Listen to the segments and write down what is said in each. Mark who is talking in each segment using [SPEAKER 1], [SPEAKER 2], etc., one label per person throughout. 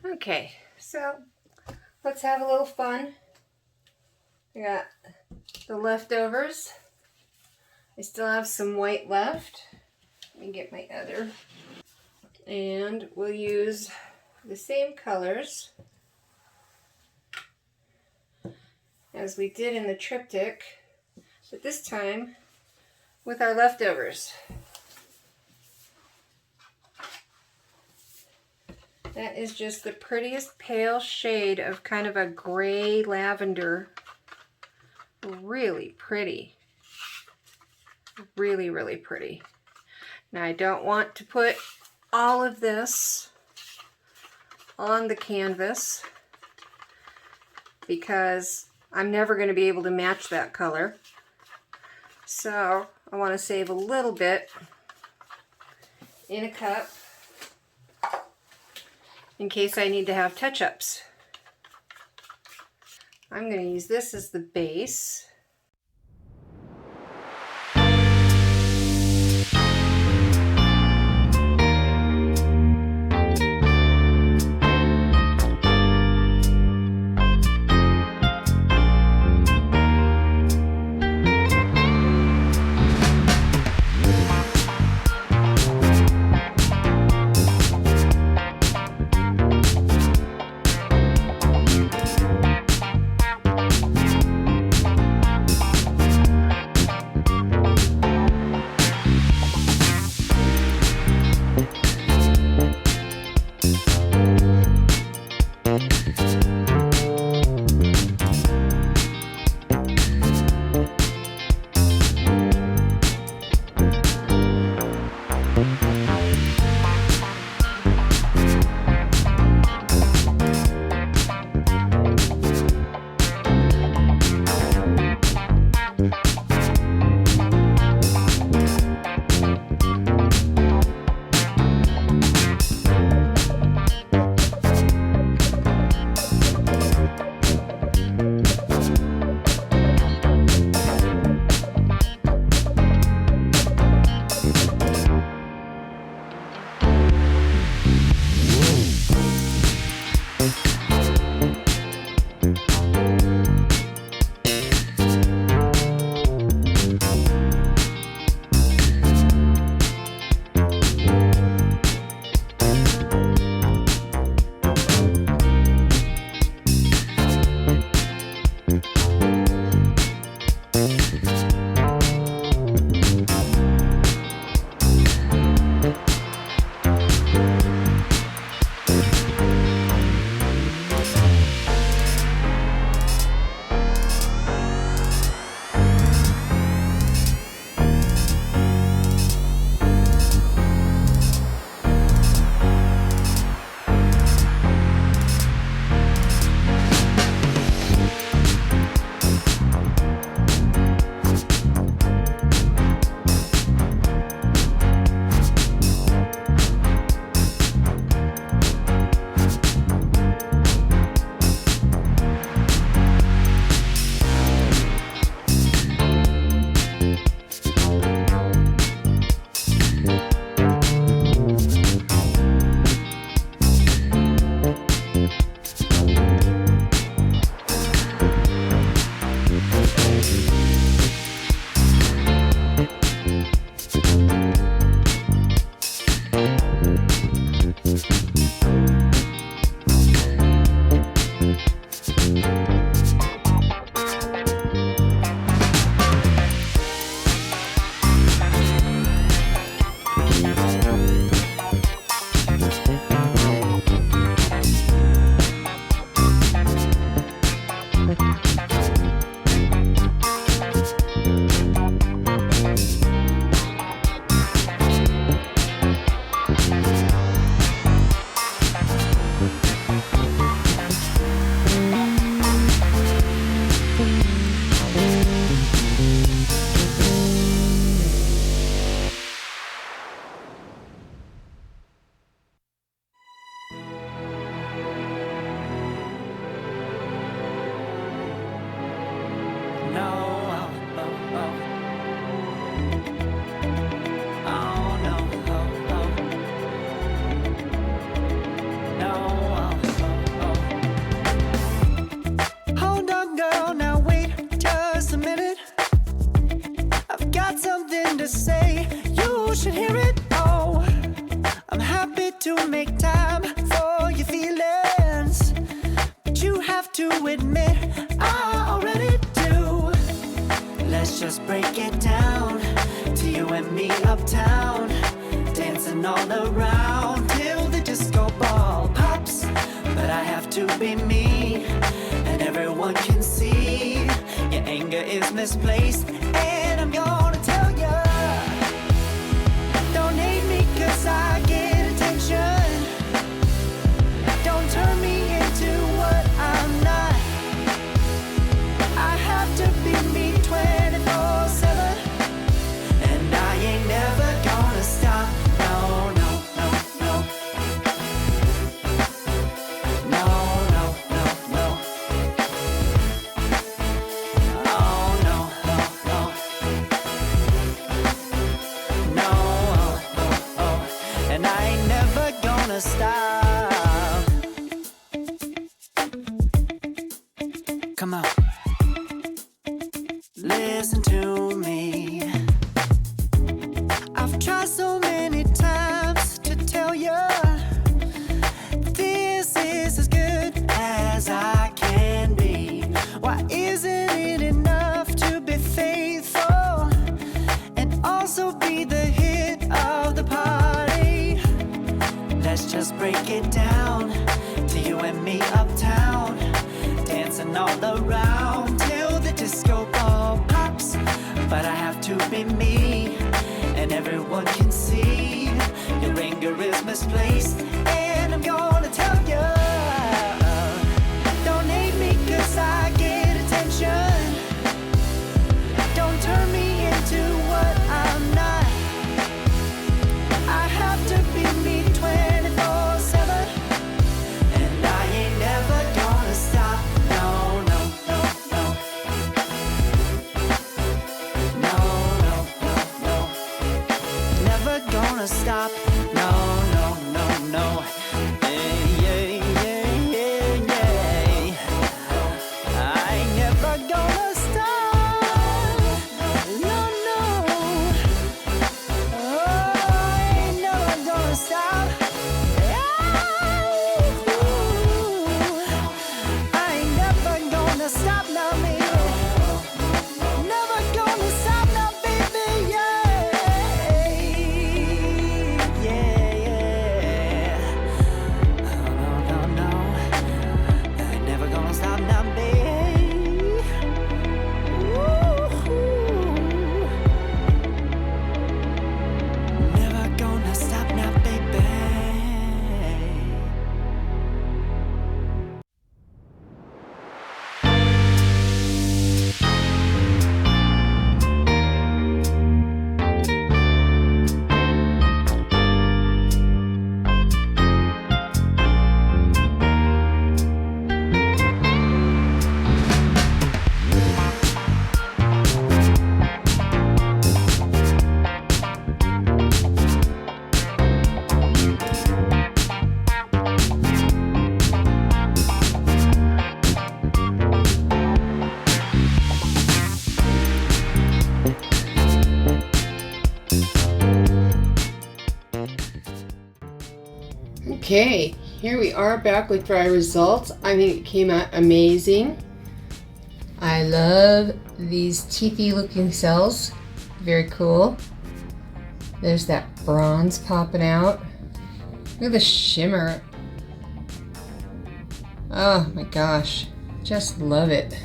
[SPEAKER 1] Okay, so let's have a little fun. I got the leftovers. I still have some white left. Let me get my other. And we'll use the same colors as we did in the triptych, but this time with our leftovers. That is just the prettiest pale shade of kind of a gray lavender. Really pretty. Really, really pretty. Now I don't want to put all of this on the canvas because I'm never going to be able to match that color. So I want to save a little bit in a cup in case I need to have touch-ups. I'm going to use this as the base.
[SPEAKER 2] to admit I already do. Let's just break it down to you and me uptown, dancing all around till the disco ball pops. But I have to be me, and everyone can see your anger is misplaced. And I'm gonna tell ya, don't hate me 'cause I get attention. Don't turn me into what I'm not. I have to be me 24/7, and I ain't never gonna stop. No, no, no, no. No, no, no, no. Oh, no, no, no. No, oh, oh, oh. And I ain't never gonna stop. Come on. Listen to me. I've tried so many times to tell you this is as good as I can be. Why isn't it enough to be faithful and also be the hit of the party? Let's just break it down to you and me uptown, dancing all around till the disco ball pops. But I have to be me, and everyone can see your anger is misplaced. And I'm gonna tell you, don't hate me 'cause I get attention. Don't turn me into what I'm not. I have to be me 24/7, and I ain't never gonna stop. No, no, no, no. No, no, no, no. Never gonna stop. No, no, no, no. Yeah, yeah, yeah, yeah, yeah. I ain't never gonna stop. No, no. Oh, I ain't never gonna stop. I ain't never gonna stop now, me. Never gonna stop now, baby, yeah. Yeah, yeah. Oh, no, no, no. I ain't never gonna stop now, baby. Woo-hoo. Never gonna stop now, baby.
[SPEAKER 1] Okay, here we are back with dry results. I think it came out amazing. I love these teethy looking cells. Very cool. There's that bronze popping out. Look at the shimmer. Oh my gosh, just love it.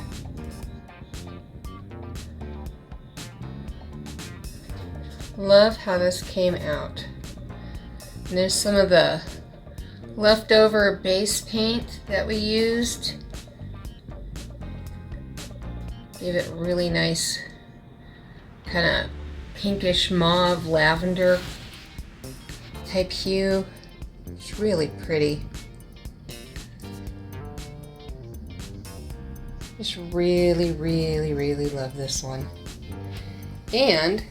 [SPEAKER 1] Love how this came out. And there's some of the leftover base paint that we used. Give it really nice kind of pinkish mauve lavender type hue. It's really pretty. Just really, really, really love this one. And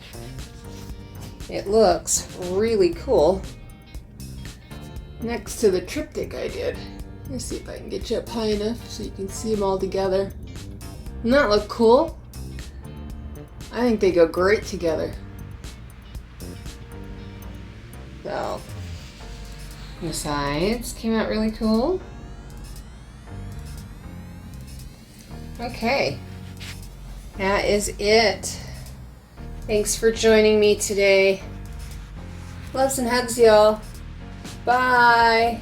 [SPEAKER 1] it looks really cool next to the triptych I did. Let's see if I can get you up high enough so you can see them all together. Doesn't that look cool? I think they go great together. So, the sides came out really cool. Okay, that is it. Thanks for joining me today. Loves and hugs, y'all. Bye.